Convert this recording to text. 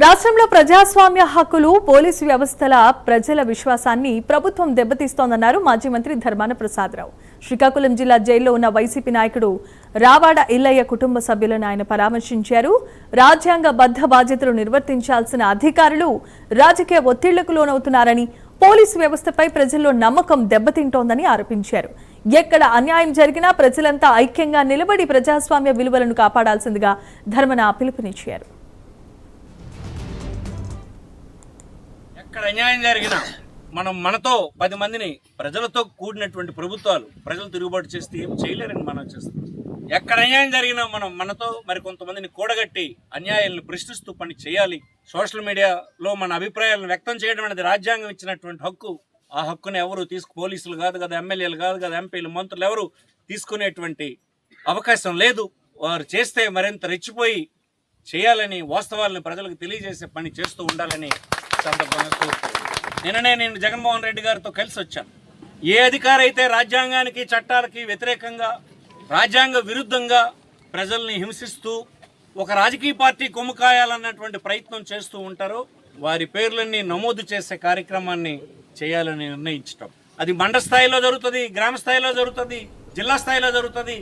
రాష్ట్రంలో ప్రజాస్వామ్య హక్కులు పోలీసు వ్యవస్థల ప్రజల విశ్వాసాన్ని ప్రభుత్వం దెబ్బతీస్తోందన్నారు మాజీ మంత్రి ధర్మాన ప్రసాదరావు. శ్రీకాకుళం జిల్లా జైల్లో ఉన్న వైసీపీ నాయకుడు రావాడ ఇల్లయ్య కుటుంబ సభ్యులను ఆయన పరామర్శించారు. రాజ్యాంగబద్ధ బాధ్యతలు నిర్వర్తించాల్సిన అధికారులు రాజకీయ ఒత్తిళ్లకు లోనవుతున్నారని, పోలీసు వ్యవస్థపై ప్రజల్లో నమ్మకం దెబ్బతింటోందని ఆరోపించారు. ఎక్కడ అన్యాయం జరిగినా ప్రజలంతా ఐక్యంగా నిలబడి ప్రజాస్వామ్య విలువలను కాపాడాల్సిందిగా ధర్మన పిలుపునిచ్చారు. ఎక్కడ అన్యాయం జరిగినా మనతో 10 మందిని ప్రజలతో కూడినటువంటి ప్రభుత్వాలు ప్రజలు తిరుగుబాటు చేస్తే ఏం చేయలేరని మనం చేస్తాం. ఎక్కడ అన్యాయం జరిగినా మనతో కొంతమందిని కూడగట్టి అన్యాయాలను ప్రశ్నిస్తూ పని చేయాలి. సోషల్ మీడియాలో మన అభిప్రాయాలను వ్యక్తం చేయడం అనేది రాజ్యాంగం ఇచ్చినటువంటి హక్కు. ఆ హక్కుని ఎవరు పోలీసులు కాదు కదా, ఎమ్మెల్యేలు కాదు కదా, ఎంపీలు, మంత్రులు ఎవరు తీసుకునేటువంటి అవకాశం లేదు. వారు చేస్తే మరింత రెచ్చిపోయి చేయాలని, వాస్తవాలను ప్రజలకు తెలియజేసే పని చేస్తూ ఉండాలని సందర్భంగా కోరుతున్నాను. నేను జగన్మోహన్ రెడ్డి గారితో కలిసి వచ్చాను. ఏ అధికారి అయితే రాజ్యాంగానికి, చట్టాలకి వ్యతిరేకంగా, రాజ్యాంగ విరుద్ధంగా ప్రజల్ని హింసిస్తూ ఒక రాజకీయ పార్టీ కొమ్ము కాయాలన్నటువంటి ప్రయత్నం చేస్తూ ఉంటారో వారి పేర్లన్నీ నమోదు చేసే కార్యక్రమాన్ని చేయాలని నిర్ణయించటం. అది మండల స్థాయిలో జరుగుతుంది, గ్రామ స్థాయిలో జరుగుతుంది, జిల్లా స్థాయిలో జరుగుతుంది.